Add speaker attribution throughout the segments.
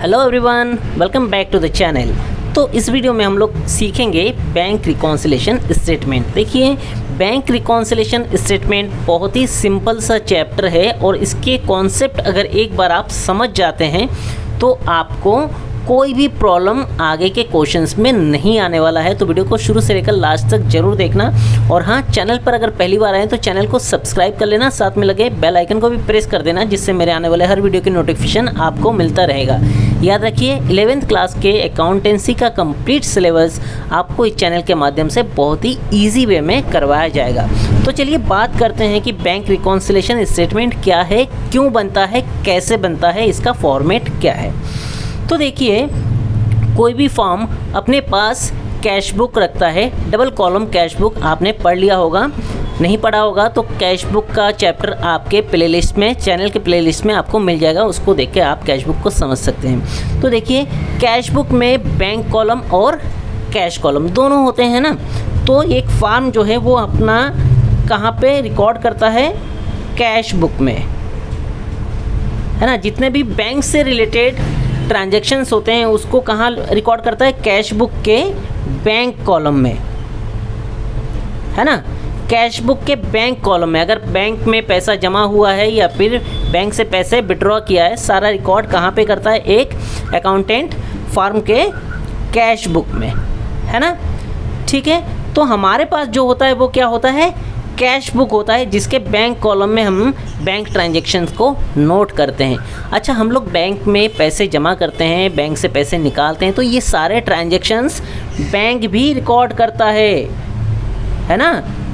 Speaker 1: Hello everyone, welcome back to the channel. तो इस video में हम लोग सीखेंगे बैंक रिकॉन्सिलेशन स्टेटमेंट। देखिए, बैंक रिकॉन्सिलेशन स्टेटमेंट बहुत ही सिंपल सा चैप्टर है और इसके कॉन्सेप्ट अगर एक बार आप समझ जाते हैं तो आपको कोई भी प्रॉब्लम आगे के क्वेश्चंस में नहीं आने वाला है। तो वीडियो को शुरू से लेकर लास्ट तक जरूर देखना। और हाँ, चैनल पर अगर पहली बार आए तो चैनल को सब्सक्राइब कर लेना, साथ में लगे बेल आइकन को भी प्रेस कर देना, जिससे मेरे आने वाले हर वीडियो की नोटिफिकेशन आपको मिलता रहेगा। याद रखिए, 11th क्लास के अकाउंटेंसी का कंप्लीट सिलेबस आपको इस चैनल के माध्यम से बहुत ही ईजी वे में करवाया जाएगा। तो चलिए बात करते हैं कि बैंक रिकॉन्सिलेशन स्टेटमेंट क्या है, क्यों बनता है, कैसे बनता है, इसका फॉर्मेट क्या है। तो देखिए, कोई भी फर्म अपने पास कैश बुक रखता है, डबल कॉलम कैश बुक आपने पढ़ लिया होगा, नहीं पढ़ा होगा तो कैश बुक का चैप्टर आपके प्लेलिस्ट में, चैनल के प्लेलिस्ट में आपको मिल जाएगा, उसको देख के आप कैश बुक को समझ सकते हैं। तो देखिए, कैश बुक में बैंक कॉलम और कैश कॉलम दोनों होते हैं ना। तो एक फर्म जो है वो अपना कहाँ पे रिकॉर्ड करता है, कैश बुक में, है ना। जितने भी बैंक से रिलेटेड ट्रांजैक्शंस होते हैं उसको कहाँ रिकॉर्ड करता है, कैश बुक के बैंक कॉलम में, है ना। कैश बुक के बैंक कॉलम में अगर बैंक में पैसा जमा हुआ है या फिर बैंक से पैसे विड्रॉ किया है, सारा रिकॉर्ड कहाँ पे करता है, एक अकाउंटेंट फर्म के कैश बुक में, है ना। ठीक है, तो हमारे पास जो होता है वो क्या होता है, कैश बुक होता है, जिसके बैंक कॉलम में हम बैंक ट्रांजैक्शंस को नोट करते हैं। अच्छा, हम लोग बैंक में पैसे जमा करते हैं, बैंक से पैसे निकालते हैं, तो ये सारे ट्रांजैक्शंस बैंक भी रिकॉर्ड करता है ना।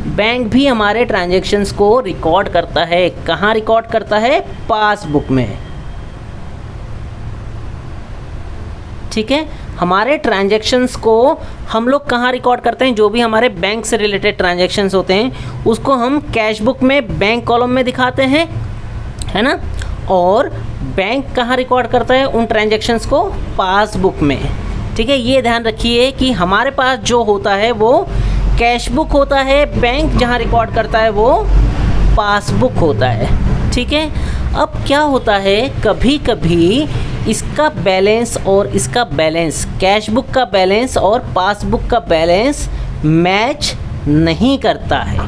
Speaker 1: बैंक भी हमारे ट्रांजैक्शंस को रिकॉर्ड करता है। कहाँ रिकॉर्ड करता है, पासबुक में। ठीक है, हमारे ट्रांजैक्शंस को हम लोग कहाँ रिकॉर्ड करते हैं, जो भी हमारे बैंक से रिलेटेड ट्रांजैक्शंस होते हैं उसको हम कैश बुक में बैंक कॉलम में दिखाते हैं, है ना। और बैंक कहाँ रिकॉर्ड करता है उन ट्रांजैक्शंस को, पासबुक में। ठीक है, ये ध्यान रखिए कि हमारे पास जो होता है वो कैश बुक होता है, बैंक जहाँ रिकॉर्ड करता है वो पासबुक होता है। ठीक है, अब क्या होता है, कभी कभी इसका बैलेंस और इसका बैलेंस, कैश बुक का बैलेंस और पासबुक का बैलेंस मैच नहीं करता है।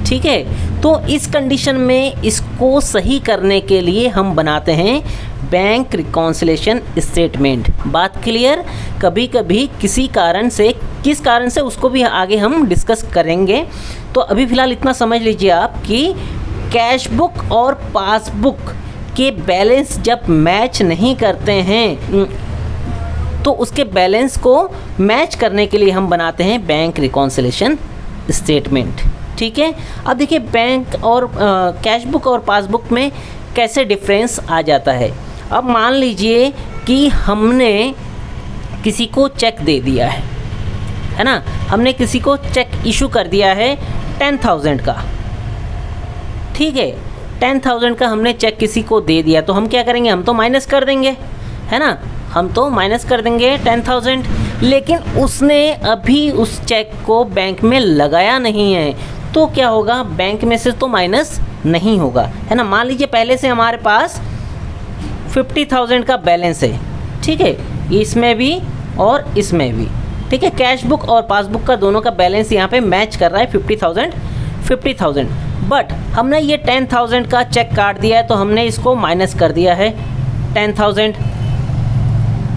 Speaker 1: ठीक है, तो इस कंडीशन में इसको सही करने के लिए हम बनाते हैं बैंक रिकॉन्सिलेशन स्टेटमेंट। बात क्लियर। कभी कभी किसी कारण से, किस कारण से उसको भी आगे हम डिस्कस करेंगे। तो अभी फ़िलहाल इतना समझ लीजिए आप कि कैश बुक और पासबुक के बैलेंस जब मैच नहीं करते हैं तो उसके बैलेंस को मैच करने के लिए हम बनाते हैं बैंक रिकॉन्सिलेशन स्टेटमेंट। ठीक है, अब देखिए, बैंक और कैश बुक और पासबुक में कैसे डिफरेंस आ जाता है। अब मान लीजिए कि हमने किसी को चेक दे दिया है ना, हमने किसी को चेक इशू कर दिया है 10,000 का। ठीक है, 10,000 का हमने चेक किसी को दे दिया, तो हम क्या करेंगे, हम तो माइनस कर देंगे, है ना। हम तो माइनस कर देंगे 10,000, लेकिन उसने अभी उस चेक को बैंक में लगाया नहीं है, तो क्या होगा, बैंक में से तो माइनस नहीं होगा, है ना। मान लीजिए पहले से हमारे पास 50,000 का बैलेंस है। ठीक है, इसमें भी और इसमें भी। ठीक है, कैश बुक और पासबुक का दोनों का बैलेंस यहाँ पे मैच कर रहा है 50,000। बट हमने ये 10,000 का चेक काट दिया है, तो हमने इसको माइनस कर दिया है 10,000,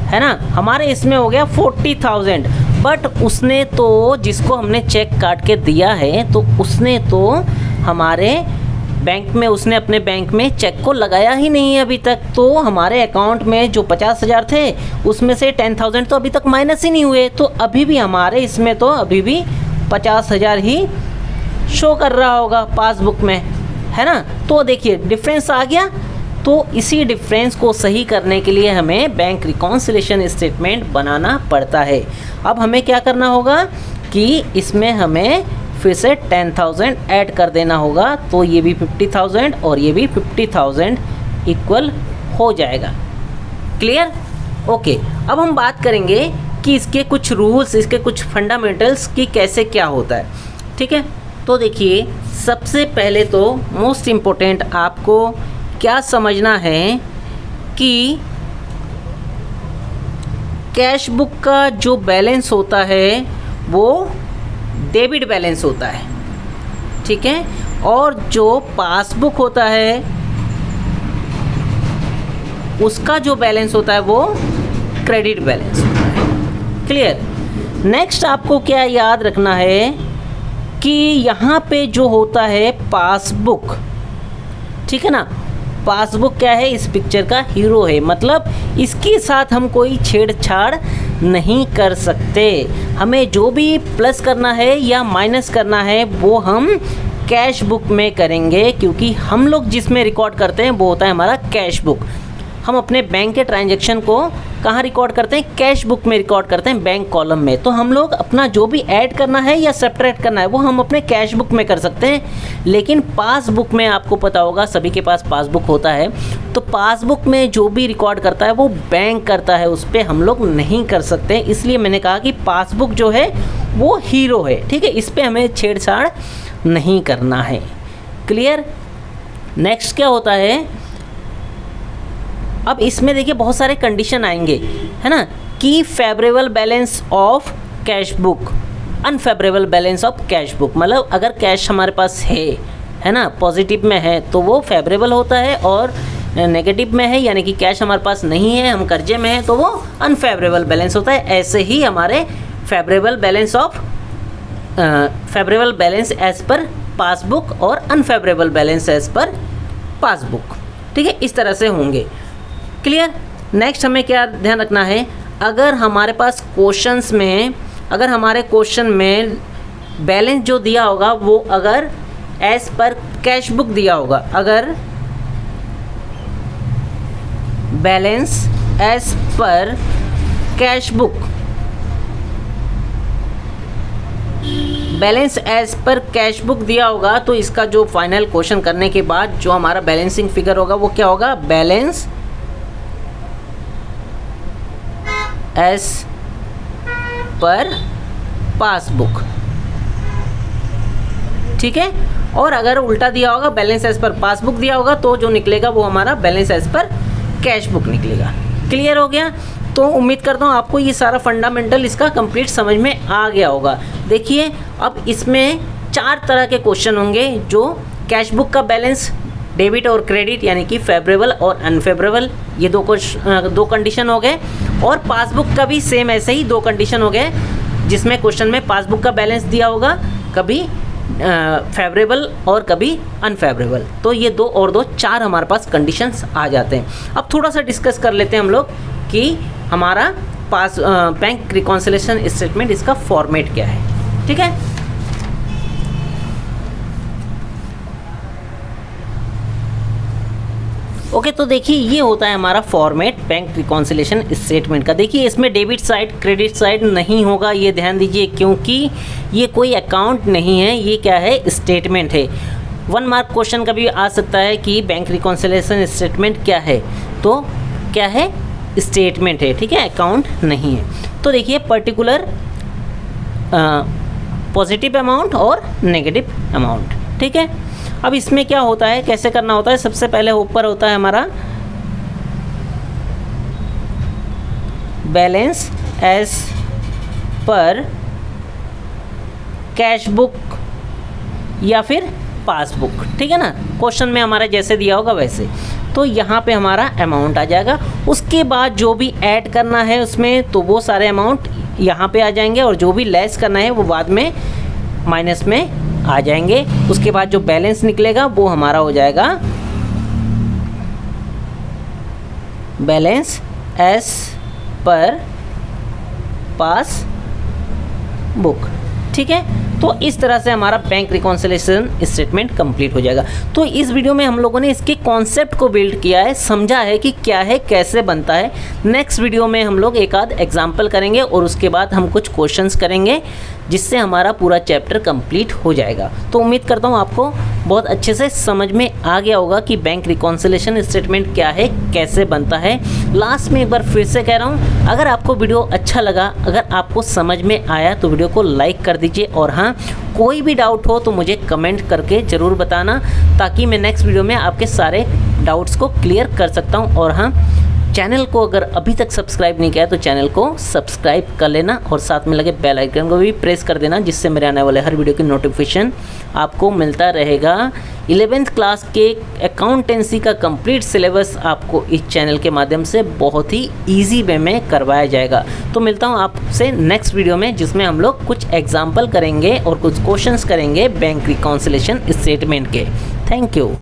Speaker 1: है ना। हमारे इसमें हो गया 40,000। बट उसने तो, जिसको हमने चेक काट के दिया है, तो उसने तो हमारे बैंक में, उसने अपने बैंक में चेक को लगाया ही नहीं है अभी तक। तो हमारे अकाउंट में जो 50,000 थे उसमें से 10,000 तो अभी तक माइनस ही नहीं हुए, तो अभी भी हमारे इसमें तो अभी भी 50,000 ही शो कर रहा होगा पासबुक में, है ना। तो देखिए, डिफरेंस आ गया। तो इसी डिफरेंस को सही करने के लिए हमें बैंक रिकॉन्सिलेशन स्टेटमेंट बनाना पड़ता है। अब हमें क्या करना होगा कि इसमें हमें फिर से 10,000 ऐड कर देना होगा, तो ये भी 50,000 और ये भी 50,000 इक्वल हो जाएगा। क्लियर? ओके, अब हम बात करेंगे कि इसके कुछ रूल्स, इसके कुछ फंडामेंटल्स कि कैसे क्या होता है। ठीक है, तो देखिए, सबसे पहले तो मोस्ट इम्पोर्टेंट आपको क्या समझना है कि कैश बुक का जो बैलेंस होता है वो डेबिट बैलेंस होता है, ठीक है, और जो पासबुक होता है उसका जो बैलेंस होता है वो क्रेडिट बैलेंस होता है। क्लियर। नेक्स्ट आपको क्या याद रखना है कि यहाँ पे जो होता है पासबुक, ठीक है ना, पासबुक क्या है, इस पिक्चर का हीरो है, मतलब इसके साथ हम कोई छेड़छाड़ नहीं कर सकते। हमें जो भी प्लस करना है या माइनस करना है वो हम कैश बुक में करेंगे, क्योंकि हम लोग जिसमें रिकॉर्ड करते हैं वो होता है हमारा कैश बुक। हम अपने बैंक के ट्रांजैक्शन को कहाँ रिकॉर्ड करते हैं, कैश बुक में रिकॉर्ड करते हैं, बैंक कॉलम में। तो हम लोग अपना जो भी ऐड करना है या सब्ट्रैक्ट करना है वो हम अपने कैश बुक में कर सकते हैं। लेकिन पासबुक में आपको पता होगा सभी के पास पासबुक होता है, तो पासबुक में जो भी रिकॉर्ड करता है वो बैंक करता है, उस पर हम लोग नहीं कर सकते। इसलिए मैंने कहा कि पासबुक जो है वो हीरो है, ठीक है, इस पर हमें छेड़छाड़ नहीं करना है। क्लियर। नेक्स्ट क्या होता है, अब इसमें देखिए बहुत सारे कंडीशन आएंगे, है ना, कि favourable balance of cash book, unfavourable balance of cash book, मतलब अगर कैश हमारे पास है ना, पॉजिटिव में है तो वो फेवरेबल होता है, और नेगेटिव में है यानी कि कैश हमारे पास नहीं है, हम कर्जे में है, तो वो अनफेवरेबल बैलेंस होता है। ऐसे ही हमारे favourable balance as per passbook और unfavourable balance as per passbook, ठीक है, इस तरह से होंगे। क्लियर। नेक्स्ट हमें क्या ध्यान रखना है, अगर हमारे पास क्वेश्चंस में, अगर हमारे क्वेश्चन में बैलेंस जो दिया होगा वो अगर एज पर कैश बुक दिया होगा, अगर balance as per cash book, balance as per cash book दिया होगा, तो इसका जो फाइनल क्वेश्चन करने के बाद जो हमारा बैलेंसिंग फिगर होगा वो क्या होगा, बैलेंस एज पर पासबुक, ठीक है। और अगर उल्टा दिया होगा, बैलेंस एज पर पासबुक दिया होगा, तो जो निकलेगा वो हमारा balance as per cash book निकलेगा। क्लियर हो गया। तो उम्मीद करता हूँ आपको ये सारा फंडामेंटल इसका कंप्लीट समझ में आ गया होगा। देखिए अब इसमें 4 तरह के क्वेश्चन होंगे, जो कैश बुक का बैलेंस डेबिट और क्रेडिट यानी कि फेवरेबल और अनफेवरेबल, ये दो कंडीशन हो गए, और पासबुक का भी सेम ऐसे ही 2 कंडीशन हो गए, जिसमें क्वेश्चन में पासबुक का बैलेंस दिया होगा, कभी फेवरेबल और कभी अनफेवरेबल। तो ये 2 और 2 4 हमारे पास कंडीशंस आ जाते हैं। अब थोड़ा सा डिस्कस कर लेते हैं हम लोग कि हमारा बैंक रिकॉन्सिलिएशन स्टेटमेंट, इसका फॉर्मेट क्या है, ठीक है। ओके, तो देखिए ये होता है हमारा फॉर्मेट बैंक रिकॉन्सिलिएशन स्टेटमेंट का। देखिए इसमें डेबिट साइड क्रेडिट साइड नहीं होगा, ये ध्यान दीजिए, क्योंकि ये कोई अकाउंट नहीं है, ये क्या है, स्टेटमेंट है। 1 मार्क क्वेश्चन का भी आ सकता है कि बैंक रिकॉन्सिलिएशन स्टेटमेंट क्या है, तो क्या है, स्टेटमेंट है, ठीक है, अकाउंट नहीं है। तो देखिए पर्टिकुलर पॉजिटिव अमाउंट और नेगेटिव अमाउंट, ठीक है। अब इसमें क्या होता है, कैसे करना होता है, सबसे पहले ऊपर होता है हमारा balance as per cash book या फिर पासबुक, ठीक है ना, क्वेश्चन में हमारा जैसे दिया होगा वैसे। तो यहाँ पे हमारा अमाउंट आ जाएगा, उसके बाद जो भी ऐड करना है उसमें तो वो सारे अमाउंट यहाँ पे आ जाएंगे, और जो भी लेस करना है वो बाद में माइनस में आ जाएंगे। उसके बाद जो बैलेंस निकलेगा वो हमारा हो जाएगा बैलेंस एज पर पास बुक, ठीक है। तो इस तरह से हमारा बैंक रिकॉन्सिलिएशन स्टेटमेंट कंप्लीट हो जाएगा। तो इस वीडियो में हम लोगों ने इसके कॉन्सेप्ट को बिल्ड किया है, समझा है कि क्या है, कैसे बनता है। नेक्स्ट वीडियो में हम लोग एक आध एग्जाम्पल करेंगे और उसके बाद हम कुछ क्वेश्चंस करेंगे, जिससे हमारा पूरा चैप्टर कंप्लीट हो जाएगा। तो उम्मीद करता हूँ आपको बहुत अच्छे से समझ में आ गया होगा कि बैंक रिकॉन्सिलिएशन स्टेटमेंट क्या है, कैसे बनता है। लास्ट में एक बार फिर से कह रहा हूँ, अगर आपको वीडियो अच्छा लगा, अगर आपको समझ में आया तो वीडियो को लाइक कर दीजिए, और हाँ, कोई भी डाउट हो तो मुझे कमेंट करके ज़रूर बताना, ताकि मैं नेक्स्ट वीडियो में आपके सारे डाउट्स को क्लियर कर सकता हूँ। और हाँ, चैनल को अगर अभी तक सब्सक्राइब नहीं किया है तो चैनल को सब्सक्राइब कर लेना और साथ में लगे बेल आइकन को भी प्रेस कर देना, जिससे मेरे आने वाले हर वीडियो की नोटिफिकेशन आपको मिलता रहेगा। 11th क्लास के अकाउंटेंसी का कंप्लीट सिलेबस आपको इस चैनल के माध्यम से बहुत ही ईजी वे में करवाया जाएगा। तो मिलता हूँ आपसे नेक्स्ट वीडियो में, जिसमें हम लोग कुछ एग्जाम्पल करेंगे और कुछ क्वेश्चंस करेंगे बैंक रिकॉन्सिलेशन स्टेटमेंट के। Thank you.